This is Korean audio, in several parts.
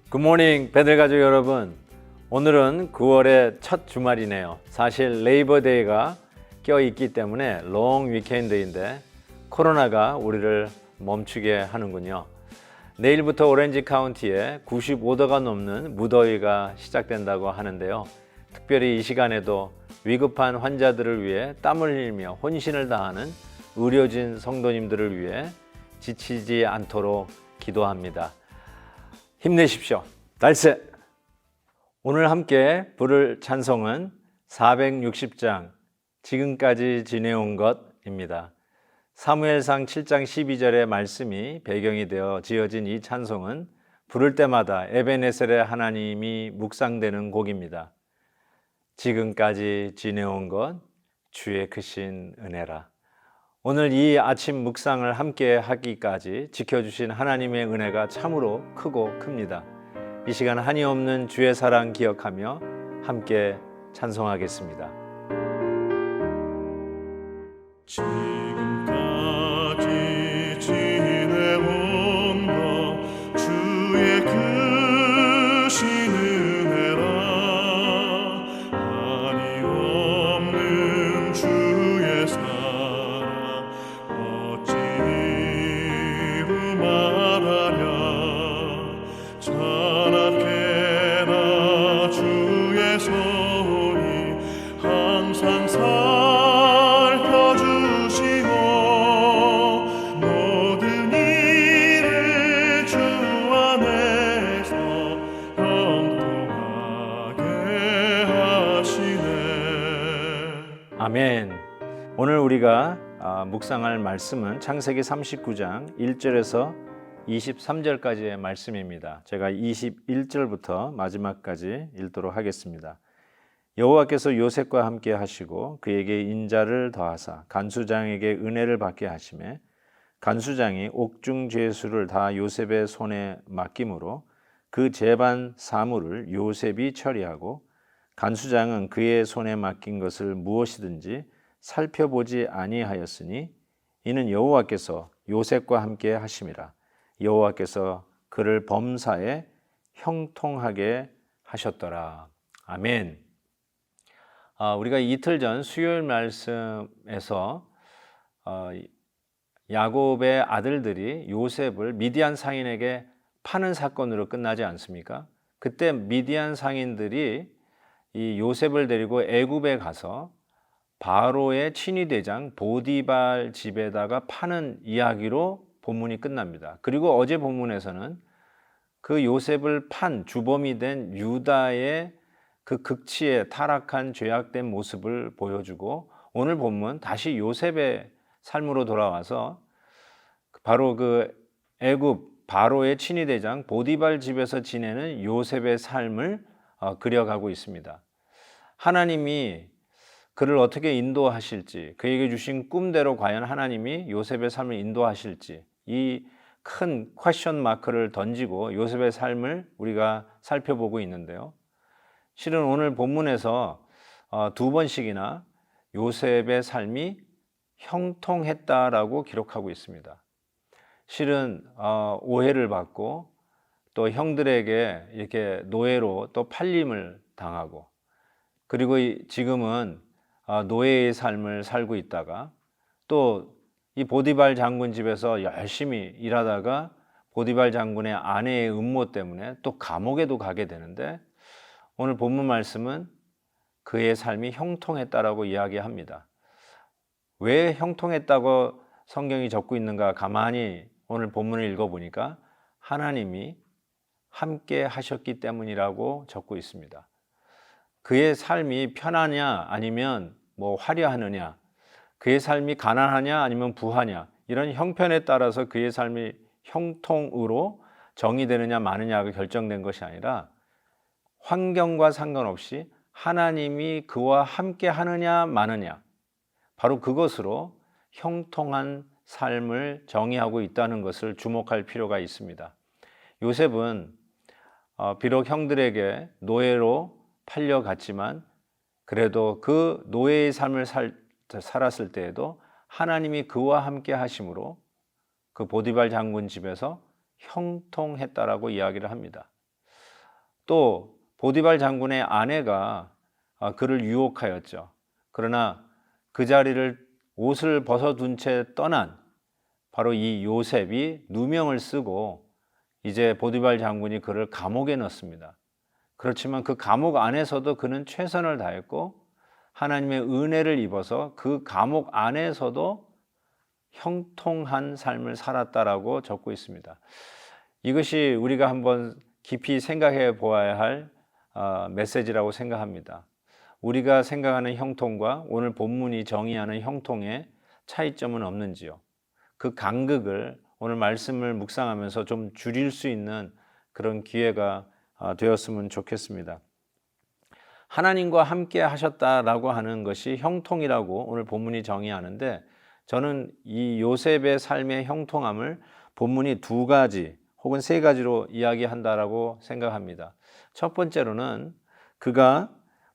굿모닝 배들가족 여러분, 오늘은 9월의 첫 주말이네요. 사실 레이버데이가 껴있기 때문에 롱 위켄드인데 코로나가 우리를 멈추게 하는군요. 내일부터 오렌지 카운티에 95도가 넘는 무더위가 시작된다고 하는데요. 특별히 이 시간에도 위급한 환자들을 위해 땀을 흘리며 혼신을 다하는 의료진 성도님들을 위해 지치지 않도록 기도합니다. 힘내십시오. 달세! 오늘 함께 부를 찬송은 460장 지금까지 지내온 것입니다. 사무엘상 7장 12절의 말씀이 배경이 되어 지어진 이 찬송은 부를 때마다 에베네셀의 하나님이 묵상되는 곡입니다. 지금까지 지내온 것 주의 크신 은혜라. 오늘 이 아침 묵상을 함께 하기까지 지켜주신 하나님의 은혜가 참으로 크고 큽니다. 이 시간 한이 없는 주의 사랑 기억하며 함께 찬송하겠습니다. 지금까지 지내온 것 주의 크신 은혜라. 한이 없는 주의 사랑 어찌 이루 말하랴. 자나깨나 주의 손이 항상 살펴주시고 모든 일을 주 안에서 형통하게 하시네. 아멘. 오늘 우리가 묵상할 말씀은 창세기 39장 1절에서 23절까지의 말씀입니다. 제가 21절부터 마지막까지 읽도록 하겠습니다. 여호와께서 요셉과 함께 하시고 그에게 인자를 더하사 간수장에게 은혜를 받게 하시매 간수장이 옥중 죄수를 다 요셉의 손에 맡김으로 그 재반 사물을 요셉이 처리하고 간수장은 그의 손에 맡긴 것을 무엇이든지 살펴보지 아니하였으니 이는 여호와께서 요셉과 함께 하심이라. 여호와께서 그를 범사에 형통하게 하셨더라. 아멘. 우리가 이틀 전 수요일 말씀에서 야곱의 아들들이 요셉을 미디안 상인에게 파는 사건으로 끝나지 않습니까? 그때 미디안 상인들이 이 요셉을 데리고 애굽에 가서 바로의 친위대장 보디발 집에다가 파는 이야기로 본문이 끝납니다. 그리고 어제 본문에서는 그 요셉을 판 주범이 된 유다의 그 극치에 타락한 죄악된 모습을 보여주고 오늘 본문 다시 요셉의 삶으로 돌아와서 바로 그 애굽 바로의 친위대장 보디발 집에서 지내는 요셉의 삶을 그려가고 있습니다. 하나님이 그를 어떻게 인도하실지, 그에게 주신 꿈대로 과연 하나님이 요셉의 삶을 인도하실지 이 큰 퀘션 마크를 던지고 요셉의 삶을 우리가 살펴보고 있는데요. 실은 오늘 본문에서 두 번씩이나 요셉의 삶이 형통했다라고 기록하고 있습니다. 실은 오해를 받고 또 형들에게 이렇게 노예로 또 팔림을 당하고 그리고 지금은 노예의 삶을 살고 있다가 또 이 보디발 장군 집에서 열심히 일하다가 보디발 장군의 아내의 음모 때문에 또 감옥에도 가게 되는데 오늘 본문 말씀은 그의 삶이 형통했다라고 이야기합니다. 왜 형통했다고 성경이 적고 있는가 가만히 오늘 본문을 읽어보니까 하나님이 함께 하셨기 때문이라고 적고 있습니다. 그의 삶이 편하냐 아니면 화려하느냐, 그의 삶이 가난하냐 아니면 부하냐, 이런 형편에 따라서 그의 삶이 형통으로 정의되느냐 마느냐가 결정된 것이 아니라 환경과 상관없이 하나님이 그와 함께 하느냐 마느냐, 바로 그것으로 형통한 삶을 정의하고 있다는 것을 주목할 필요가 있습니다. 요셉은 비록 형들에게 노예로 팔려갔지만 그래도 그 노예의 삶을 살았을 때에도 하나님이 그와 함께 하심으로 그 보디발 장군 집에서 형통했다라고 이야기를 합니다. 또 보디발 장군의 아내가 그를 유혹하였죠. 그러나 그 자리를 옷을 벗어둔 채 떠난 바로 이 요셉이 누명을 쓰고 이제 보디발 장군이 그를 감옥에 넣습니다. 그렇지만 그 감옥 안에서도 그는 최선을 다했고 하나님의 은혜를 입어서 그 감옥 안에서도 형통한 삶을 살았다라고 적고 있습니다. 이것이 우리가 한번 깊이 생각해 보아야 할 메시지라고 생각합니다. 우리가 생각하는 형통과 오늘 본문이 정의하는 형통의 차이점은 없는지요? 그 간극을 오늘 말씀을 묵상하면서 좀 줄일 수 있는 그런 기회가 되었으면 좋겠습니다. 하나님과 함께 하셨다라고 하는 것이 형통이라고 오늘 본문이 정의하는데 저는 이 요셉의 삶의 형통함을 본문이 두 가지 혹은 세 가지로 이야기한다라고 생각합니다. 첫 번째로는 그가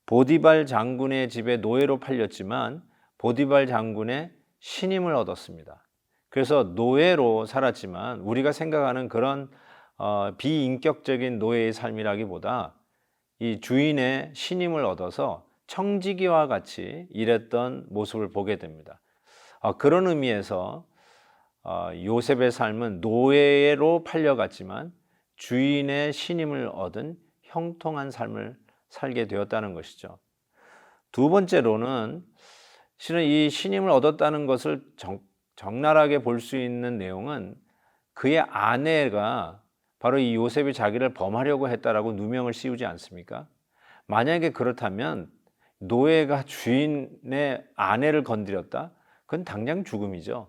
보디발 장군의 집에 노예로 팔렸지만 보디발 장군의 신임을 얻었습니다. 그래서 노예로 살았지만 우리가 생각하는 그런 비인격적인 노예의 삶이라기보다 이 주인의 신임을 얻어서 청지기와 같이 일했던 모습을 보게 됩니다. 그런 의미에서 요셉의 삶은 노예로 팔려갔지만 주인의 신임을 얻은 형통한 삶을 살게 되었다는 것이죠. 두 번째로는 실은 이 신임을 얻었다는 것을 적나라하게 볼 수 있는 내용은 그의 아내가 바로 이 요셉이 자기를 범하려고 했다라고 누명을 씌우지 않습니까? 만약에 그렇다면 노예가 주인의 아내를 건드렸다? 그건 당장 죽음이죠.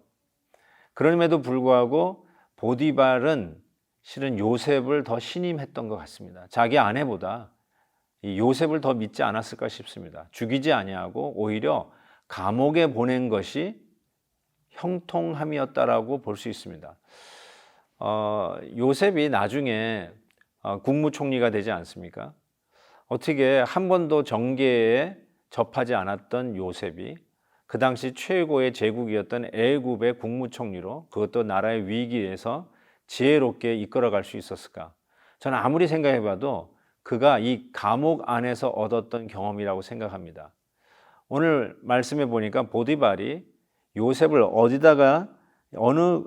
그럼에도 불구하고 보디발은 실은 요셉을 더 신임했던 것 같습니다. 자기 아내보다 이 요셉을 더 믿지 않았을까 싶습니다. 죽이지 아니하고 오히려 감옥에 보낸 것이 형통함이었다라고 볼 수 있습니다. 요셉이 나중에 국무총리가 되지 않습니까? 어떻게 한 번도 정계에 접하지 않았던 요셉이 그 당시 최고의 제국이었던 애굽의 국무총리로 그것도 나라의 위기에서 지혜롭게 이끌어갈 수 있었을까? 저는 아무리 생각해봐도 그가 이 감옥 안에서 얻었던 경험이라고 생각합니다. 오늘 말씀해 보니까 보디발이 요셉을 어디다가 어느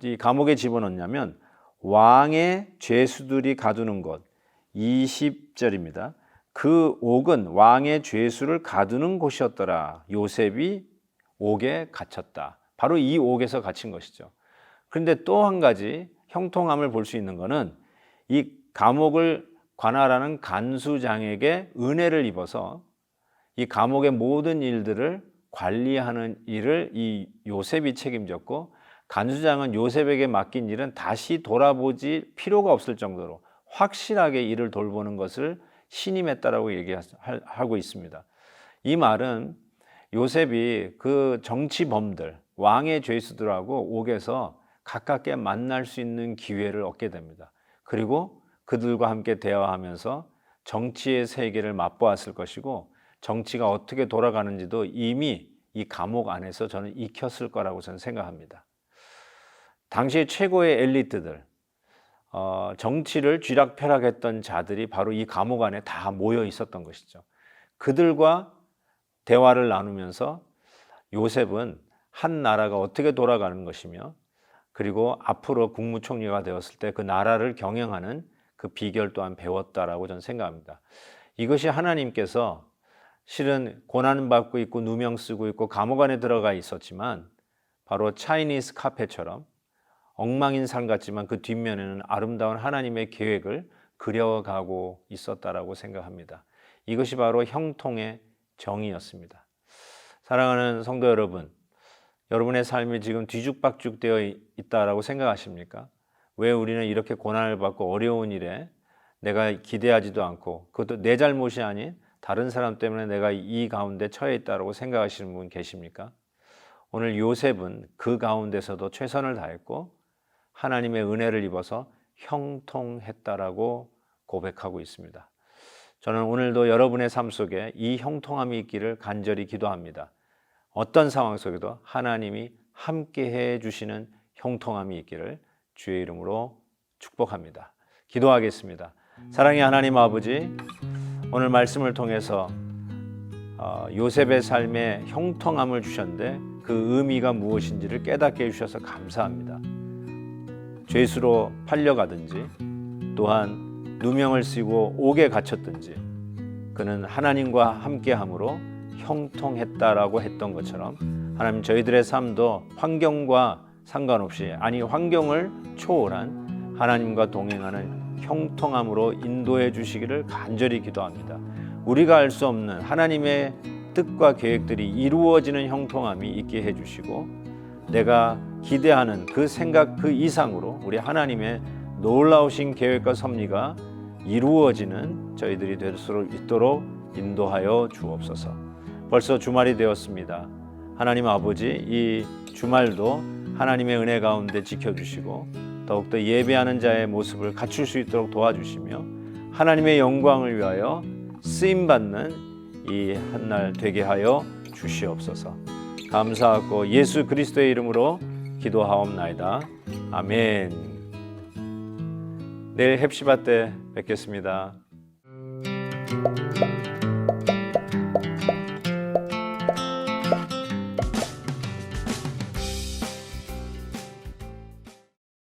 이 감옥에 집어넣냐면 왕의 죄수들이 가두는 곳 20절입니다. 그 옥은 왕의 죄수를 가두는 곳이었더라. 요셉이 옥에 갇혔다. 바로 이 옥에서 갇힌 것이죠. 그런데 또 한 가지 형통함을 볼 수 있는 것은 이 감옥을 관할하는 간수장에게 은혜를 입어서 이 감옥의 모든 일들을 관리하는 일을 이 요셉이 책임졌고 간수장은 요셉에게 맡긴 일은 다시 돌아보지 필요가 없을 정도로 확실하게 일을 돌보는 것을 신임했다라고 얘기하고 있습니다. 이 말은 요셉이 그 정치범들, 왕의 죄수들하고 옥에서 가깝게 만날 수 있는 기회를 얻게 됩니다. 그리고 그들과 함께 대화하면서 정치의 세계를 맛보았을 것이고 정치가 어떻게 돌아가는지도 이미 이 감옥 안에서 저는 익혔을 거라고 저는 생각합니다. 당시 최고의 엘리트들, 정치를 쥐락펴락했던 자들이 바로 이 감옥 안에 다 모여 있었던 것이죠. 그들과 대화를 나누면서 요셉은 한 나라가 어떻게 돌아가는 것이며 그리고 앞으로 국무총리가 되었을 때 그 나라를 경영하는 그 비결 또한 배웠다라고 저는 생각합니다. 이것이 하나님께서 실은 고난을 받고 있고 누명 쓰고 있고 감옥 안에 들어가 있었지만 바로 차이니스 카페처럼 엉망인 삶 같지만 그 뒷면에는 아름다운 하나님의 계획을 그려가고 있었다라고 생각합니다. 이것이 바로 형통의 정의였습니다. 사랑하는 성도 여러분, 여러분의 삶이 지금 뒤죽박죽 되어 있다라고 생각하십니까? 왜 우리는 이렇게 고난을 받고 어려운 일에 내가 기대하지도 않고 그것도 내 잘못이 아닌 다른 사람 때문에 내가 이 가운데 처해 있다고 생각하시는 분 계십니까? 오늘 요셉은 그 가운데서도 최선을 다했고 하나님의 은혜를 입어서 형통했다라고 고백하고 있습니다. 저는 오늘도 여러분의 삶 속에 이 형통함이 있기를 간절히 기도합니다. 어떤 상황 속에도 하나님이 함께해 주시는 형통함이 있기를 주의 이름으로 축복합니다. 기도하겠습니다. 사랑의 하나님 아버지, 오늘 말씀을 통해서 요셉의 삶에 형통함을 주셨는데 그 의미가 무엇인지를 깨닫게 해주셔서 감사합니다. 죄수로 팔려가든지 또한 누명을 쓰고 옥에 갇혔든지 그는 하나님과 함께함으로 형통했다라고 했던 것처럼 하나님, 저희들의 삶도 환경과 상관없이, 아니 환경을 초월한 하나님과 동행하는 형통함으로 인도해 주시기를 간절히 기도합니다. 우리가 알 수 없는 하나님의 뜻과 계획들이 이루어지는 형통함이 있게 해주시고, 내가 기대하는 그 생각 그 이상으로 우리 하나님의 놀라우신 계획과 섭리가 이루어지는 저희들이 될 수 있도록 인도하여 주옵소서. 벌써 주말이 되었습니다. 하나님 아버지, 이 주말도 하나님의 은혜 가운데 지켜주시고 더욱더 예배하는 자의 모습을 갖출 수 있도록 도와주시며 하나님의 영광을 위하여 쓰임받는 이 한날 되게 하여 주시옵소서. 감사하고 예수 그리스도의 이름으로 기도하옵나이다. 아멘. 내일 헵시바 때 뵙겠습니다.